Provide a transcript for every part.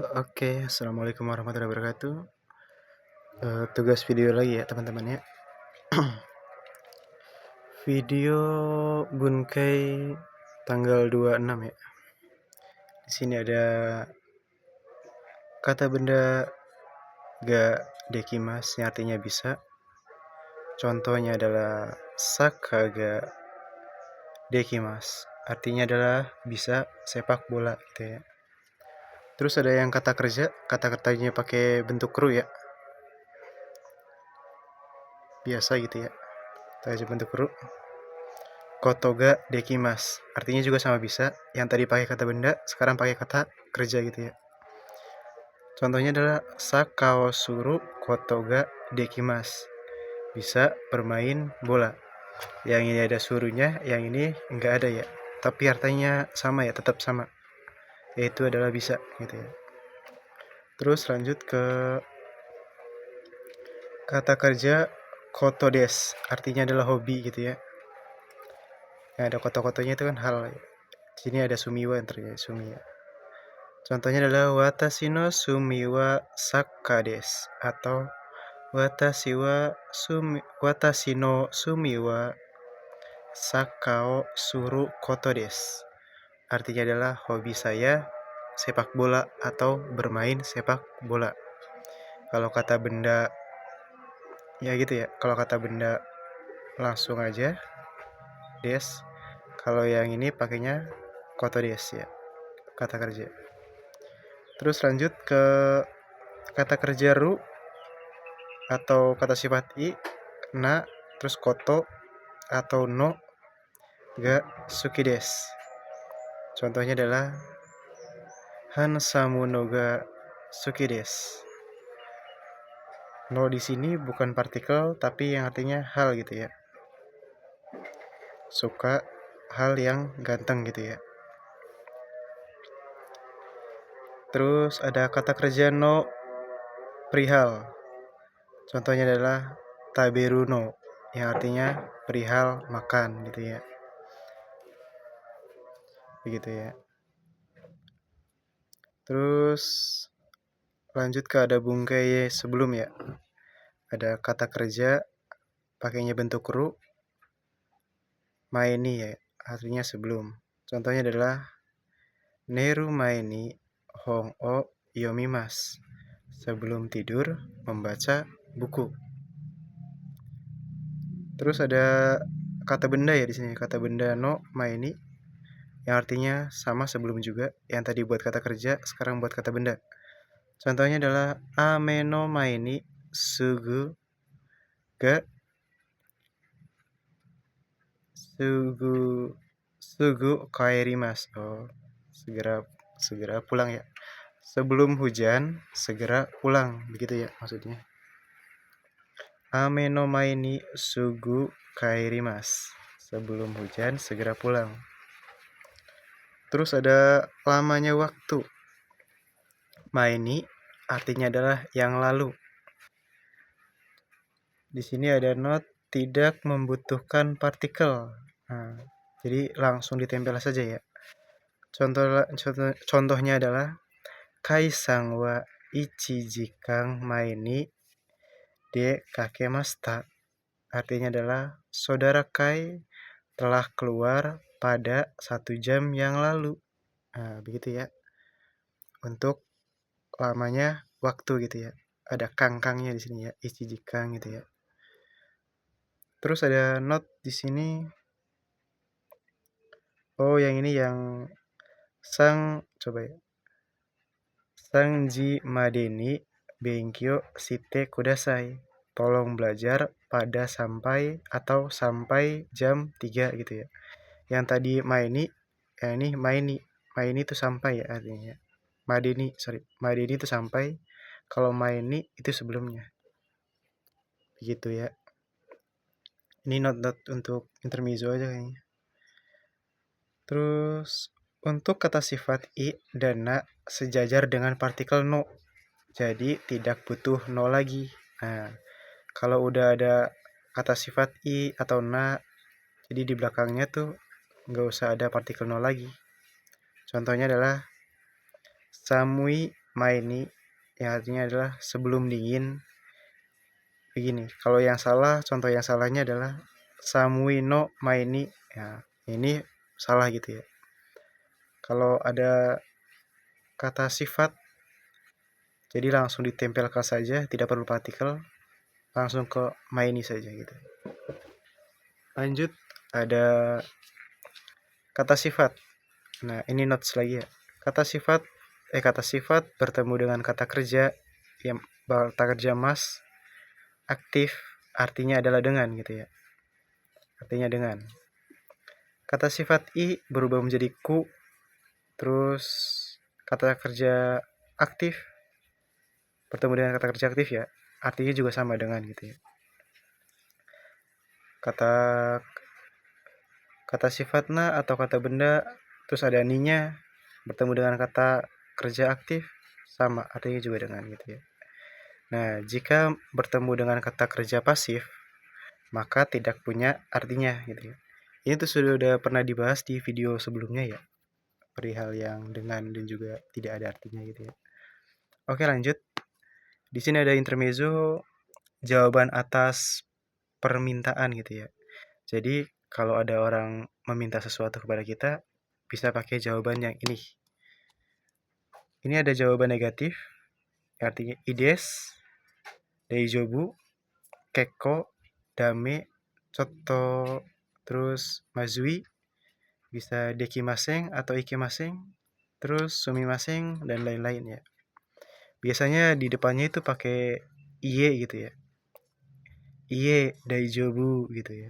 Oke, assalamualaikum warahmatullahi wabarakatuh. Tugas video lagi ya teman-teman ya. Video Bunkai tanggal 26 ya. Di sini ada kata benda ga dekimas yang artinya bisa. Contohnya adalah saka ga dekimas, artinya adalah bisa sepak bola gitu ya. Terus ada yang kata kerja, kata kerjanya pakai bentuk ru ya. Biasa gitu ya. Kita bentuk ru. Kotoga dekimas, artinya juga sama bisa. Yang tadi pakai kata benda, sekarang pakai kata kerja gitu ya. Contohnya adalah sakao suru kotoga dekimas, bisa bermain bola. Yang ini ada suruhnya, yang ini enggak ada ya. Tapi artinya sama ya, tetap sama. Yaitu adalah bisa gitu ya. Terus lanjut ke kata kerja kotodes, artinya adalah hobi gitu ya. Yang ada koto-kotonya itu kan hal. Sini ada sumiwa yang terjadi sumiya. Contohnya adalah watashi no sumiwa sakka desu atau watashi no sumiwa sakka o suru koto desu. Artinya adalah hobi saya sepak bola atau bermain sepak bola. Kalau kata benda ya gitu ya. Kalau kata benda langsung aja des. Kalau yang ini pakainya koto desu ya. Kata kerja. Terus lanjut ke kata kerja ru atau kata sifat i, na, terus koto atau no ga suki desu. Contohnya adalah hansamu no ga suki desu. No di sini bukan partikel tapi yang artinya hal gitu ya. Suka hal yang ganteng gitu ya. Terus ada kata kerja no perihal. Contohnya adalah taberu no, yang artinya perihal makan gitu ya. Begitu ya. Terus lanjut ke ada bungkai sebelum ya. Ada kata kerja pakainya bentuk ru, maini ya, artinya sebelum. Contohnya adalah neru maini hong o yomimasu, sebelum tidur membaca buku. Terus ada kata benda ya di sini, kata benda no maini yang artinya sama sebelum juga. Yang tadi buat kata kerja, sekarang buat kata benda. Contohnya adalah ame no maini sugu ga sugu kaerimasu. Oh, segera pulang ya. Sebelum hujan segera pulang, begitu ya maksudnya. Ame no mae ni sugu kaerimasu, sebelum hujan segera pulang. Terus ada lamanya waktu. Mae ni artinya adalah yang lalu. Di sini ada not tidak membutuhkan partikel. Nah, jadi langsung ditempel saja ya. Contohnya adalah Kai-san wa 1 時間 mae ni de kakemashita. Artinya adalah saudara Kai telah keluar pada 1 jam yang lalu. Nah, begitu ya. Untuk lamanya waktu gitu ya. Ada kangkangnya di sini ya, 1 時間 gitu ya. Terus ada not di sini. Oh, yang ini yang coba ya. Sanji madeni benkyo shite kudasai. Tolong belajar pada sampai jam 3 gitu ya. Yang tadi maini, yang ini maini. Maini itu sampai ya artinya. Madeni itu sampai. Kalau maini itu sebelumnya. Begitu ya. Ini not untuk intermezzo aja kayaknya. Terus untuk kata sifat i dan na sejajar dengan partikel no. Jadi tidak butuh no lagi. Nah, kalau udah ada kata sifat i atau na, jadi di belakangnya tuh nggak usah ada partikel no lagi. Contohnya adalah samui maini, yang artinya adalah sebelum dingin. Begini, kalau yang salah, contoh yang salahnya adalah samui no maini. Ya, ini salah gitu ya. Kalau ada kata sifat, jadi langsung ditempelkan saja, tidak perlu partikel, langsung ke maini saja gitu. Lanjut, ada kata sifat. Nah, ini notes lagi ya. Kata sifat bertemu dengan kata kerja, yang kata kerja mas, aktif, artinya adalah dengan gitu ya. Artinya dengan. Kata sifat i berubah menjadi ku, terus kata kerja aktif bertemu dengan kata kerja aktif ya, artinya juga sama dengan gitu ya. Kata sifatna atau kata benda terus ada ninya bertemu dengan kata kerja aktif, sama artinya juga dengan gitu ya. Nah, jika bertemu dengan kata kerja pasif, maka tidak punya artinya gitu ya. Ini tuh sudah pernah dibahas di video sebelumnya ya, perihal yang dengan dan juga tidak ada artinya gitu ya. Oke, lanjut. Di sini ada intermezzo, jawaban atas permintaan gitu ya. Jadi kalau ada orang meminta sesuatu kepada kita, bisa pakai jawaban yang ini. Ini ada jawaban negatif, artinya ides, daijobu, keko, dame, choto, terus mazui, bisa dekimaseng atau ikimaseng, terus sumimaseng dan lain-lain ya. Biasanya di depannya itu pakai iye gitu ya. Iye daijobu gitu ya.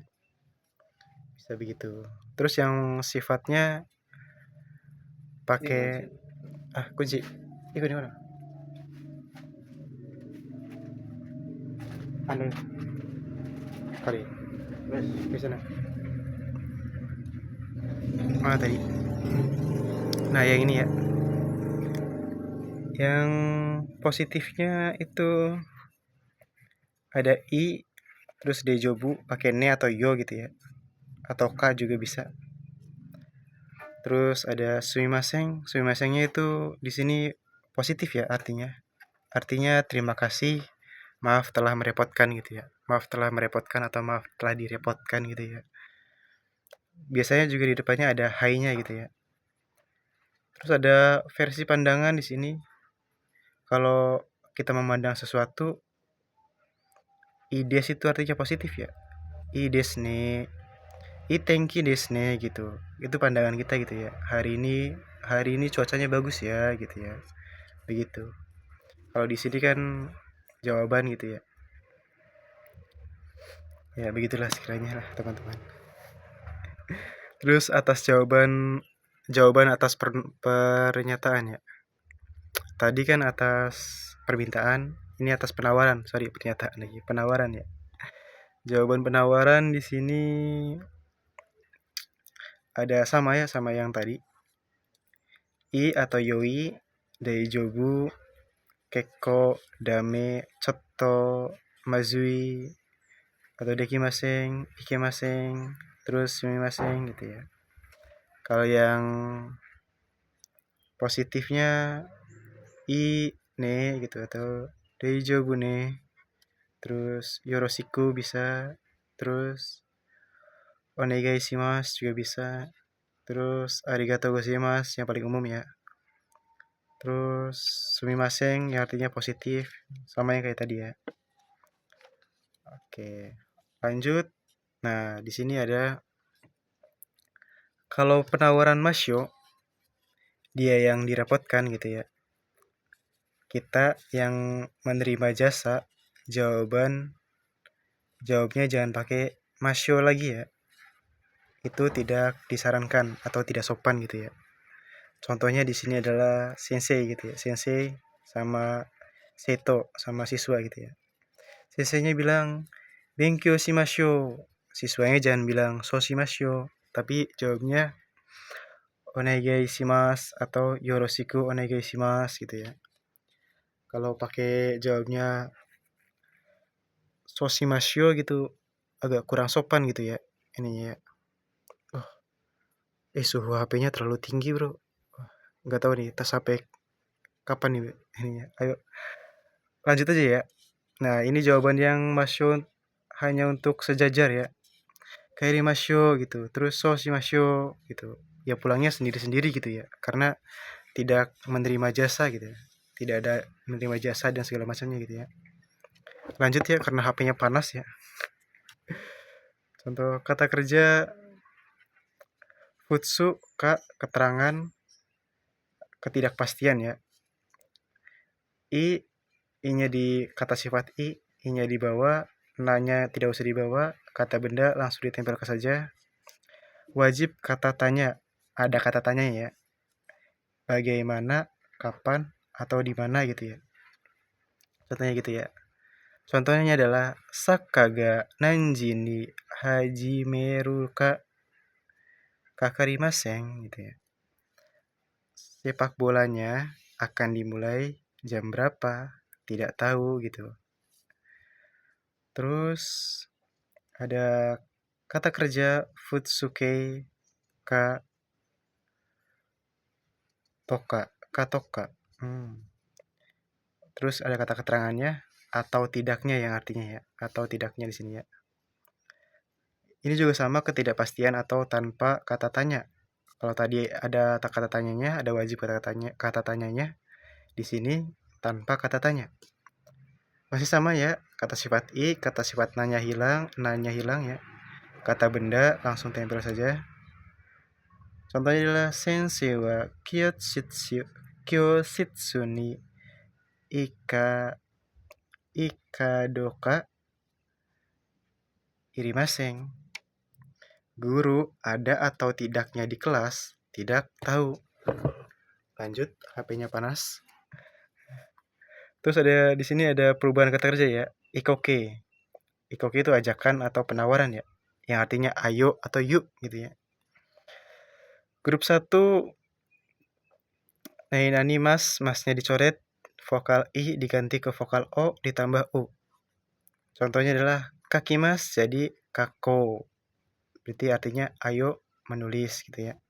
Bisa begitu. Terus yang sifatnya pakai kunci. Ikut di mana? Anu kali. Di sana. Mana tadi? Nah, yang ini ya. Yang positifnya itu ada i, terus dejobu pakai ne atau yo gitu ya, atau ka juga bisa. Terus ada sumimasengnya itu di sini positif ya artinya. Artinya terima kasih, maaf telah merepotkan gitu ya. Maaf telah merepotkan atau maaf telah direpotkan gitu ya. Biasanya juga di depannya ada hai-nya gitu ya. Terus ada versi pandangan di sini. Kalau kita memandang sesuatu, ides itu artinya positif ya. Ides nih, thank you desne gitu. Itu pandangan kita gitu ya. Hari ini cuacanya bagus ya gitu ya. Begitu. Kalau di sini kan jawaban gitu ya. Ya begitulah sekiranya lah teman-teman. Terus atas jawaban atas pernyataan ya. Tadi kan atas permintaan, ini atas penawaran. Sorry, pernyataan lagi. Penawaran ya. Jawaban penawaran di sini ada sama ya sama yang tadi. I atau yoi, daijobu, keko, dame, choto, mazui, atau dekimaseng, ikimaseng, terus sumimaseng gitu ya. Kalau yang positifnya i ne gitu atau daijobu ne, terus yoroshiku bisa, terus onegai shimasu juga bisa, terus arigatou gozaimasu yang paling umum ya. Terus sumimaseng yang artinya positif, sama yang kayak tadi ya. Oke, lanjut. Nah, di sini ada kalau penawaran masyo, dia yang direpotkan gitu ya. Kita yang menerima jasa, jawabnya jangan pakai masyo lagi ya. Itu tidak disarankan atau tidak sopan gitu ya. Contohnya di sini adalah sensei gitu ya. Sensei sama seto sama siswa gitu ya. Senseinya bilang benkyo shimashou. Siswanya jangan bilang so shimashou, tapi jawabnya onegai shimasu atau yoroshiku onegai shimasu gitu ya. Kalau pakai jawabnya so shimashou gitu agak kurang sopan gitu ya ininya ya. Suhu HP-nya terlalu tinggi bro. Nggak tahu nih tas HP kapan nih ini ya. Ayo lanjut aja ya. Nah, ini jawaban yang masyo hanya untuk sejajar ya. Kairi masyo gitu. Terus so si masyo gitu. Ya pulangnya sendiri-sendiri gitu ya. Karena tidak menerima jasa gitu ya. Tidak ada menerima jasa dan segala macamnya gitu ya. Lanjut ya karena HP-nya panas ya. Contoh kata kerja futsu ka keterangan ketidakpastian ya. I-nya di kata sifat I-nya dibawa, na-nya tidak usah dibawa, kata benda langsung ditempelkan saja. Wajib kata tanya, ada kata tanya ya. Bagaimana, kapan, atau di mana gitu ya. Contohnya gitu ya. Contohnya adalah Sakaga Nanji ni Hajimeru ka Kakarimasen gitu ya. Sepak bolanya akan dimulai jam berapa? Tidak tahu gitu. Terus ada kata kerja Futsuke ka Toka, Katoka. Terus ada kata keterangannya atau tidaknya yang artinya ya, atau tidaknya di sini ya. Ini juga sama ketidakpastian atau tanpa kata tanya. Kalau tadi ada kata tanyanya, ada wajib kata tanyanya. Di sini tanpa kata tanya. Masih sama ya, kata sifat kata sifat nanya hilang ya. Kata benda langsung tempel saja. Contohnya adalah sensei wa kyositsu ni ika ikadoka irimaseng. Guru ada atau tidaknya di kelas, tidak tahu. Lanjut, HP-nya panas. Terus ada di sini ada perubahan kata kerja ya. Ikoke. Ikoke itu ajakan atau penawaran ya. Yang artinya ayo atau yuk gitu ya. Grup 1 nani masnya dicoret, vokal I diganti ke vokal O ditambah U. Contohnya adalah kaki mas jadi kako. Berarti artinya ayo menulis gitu ya.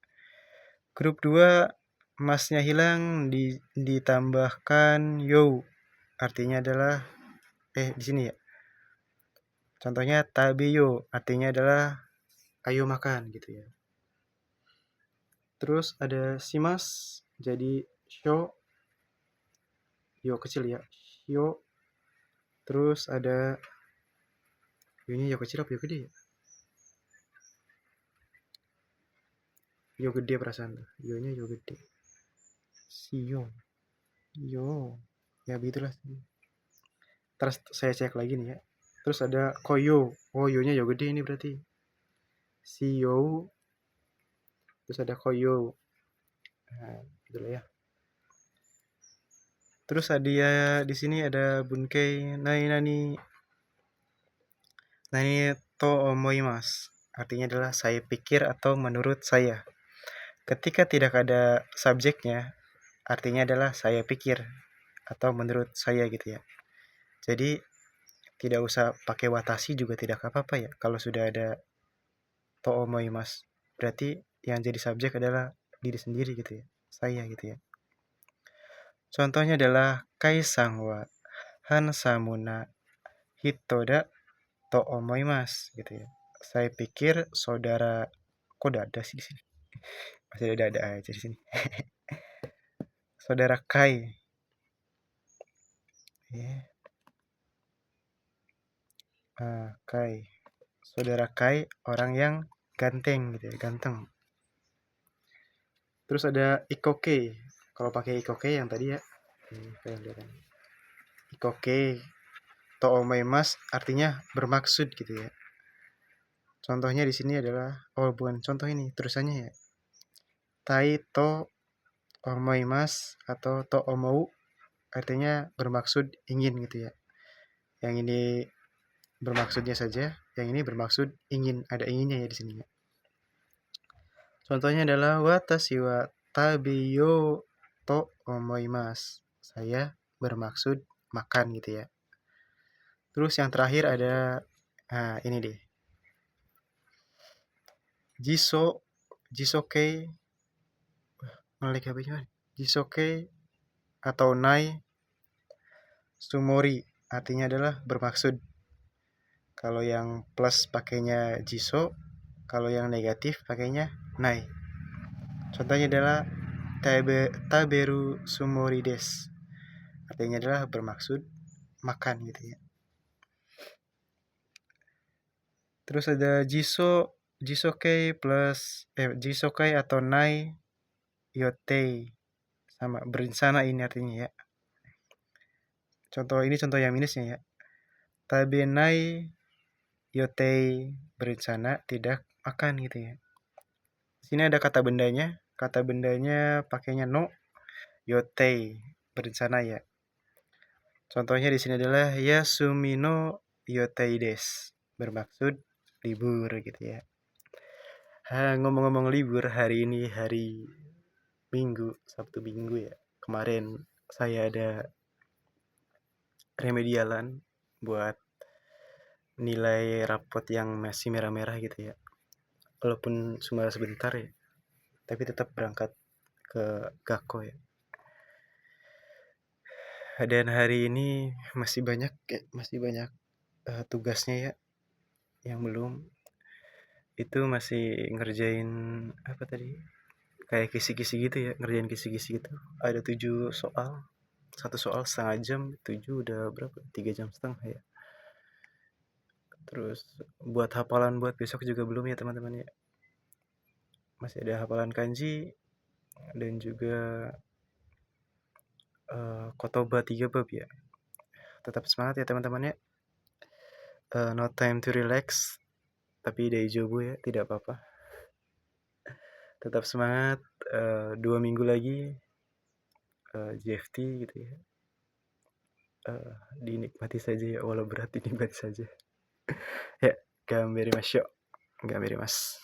Grup 2 masnya hilang ditambahkan yo. Artinya adalah di sini ya. Contohnya tabeyo artinya adalah ayo makan gitu ya. Terus ada simas jadi sho. Yo kecil ya. Yo. Terus ada ini yo kecil apa yo gede ya? Yo gede perasaan tuh. Yo-nya yo gede. Siyo. Yo. Ya begitulah. Terus saya cek lagi nih ya. Terus ada koyo. Oh, yo-nya yo gede ini berarti. Siyo. Terus ada koyo. Nah, gitu lah ya. Terus ada di sini ada bunkei nani to omoimasu. Artinya adalah saya pikir atau menurut saya. Ketika tidak ada subjeknya, artinya adalah saya pikir atau menurut saya gitu ya. Jadi tidak usah pakai watashi juga tidak apa-apa ya kalau sudah ada to omoimasu. Berarti yang jadi subjek adalah diri sendiri gitu ya. Saya gitu ya. Contohnya adalah kaisang wa hansamuna hitoda to omoimasu gitu ya. Saya pikir saudara kok ada sih di sini. Masih ada aja di sini. Saudara Kai. Yeah. Kai. Saudara Kai orang yang ganteng gitu ya, ganteng. Terus ada ikoke. Kalau pakai ikoke yang tadi ya. Ikoke to omoimasu artinya bermaksud gitu ya. Contohnya di sini adalah bukan contoh ini, terusannya ya. Tai to omoimasu atau to omou artinya bermaksud ingin gitu ya. Yang ini bermaksudnya saja, yang ini bermaksud ingin, ada inginnya ya di sini ya. Contohnya adalah watashi wa tabeyo to omoimasu. Saya bermaksud makan gitu ya. Terus yang terakhir ada ini deh. Jisoke Jisoke atau nai sumori artinya adalah bermaksud. Kalau yang plus pakainya jiso, kalau yang negatif pakainya nai. Contohnya adalah taberu sumori des. Artinya adalah bermaksud makan gitu ya. Terus ada jisokei plus jisokei atau nai yotei, sama berencana ini artinya ya. Contoh yang minusnya ya. Tabenai yotei, berencana tidak makan gitu ya. Di sini ada kata bendanya. Kata bendanya pakainya no, yotei, berencana ya. Contohnya di sini adalah yasumi no yotei des, bermaksud libur gitu ya. Ngomong-ngomong libur, hari ini hari Minggu, Sabtu Minggu ya. Kemarin saya ada remedialan buat nilai rapot yang masih merah-merah gitu ya. Walaupun cuma sebentar ya, tapi tetap berangkat ke Gako ya. Dan hari ini masih banyak tugasnya ya yang belum. Itu masih ngerjain apa tadi? Kayak kisi-kisi gitu ya, ngerjain kisi-kisi gitu. Ada 7 soal. Satu soal setengah jam, 7 udah berapa? 3 jam setengah ya. Terus buat hafalan buat besok juga belum ya teman-teman ya. Masih ada hafalan kanji dan juga kotoba 3 bab ya. Tetap semangat ya teman-teman ya. No time to relax, tapi daijobu ya, tidak apa-apa. Tetap semangat. 2 minggu lagi JFT gitu ya. Dinikmati saja ya, walau berat dinikmati saja. Ya, gamberimasyo. Gamberimasu.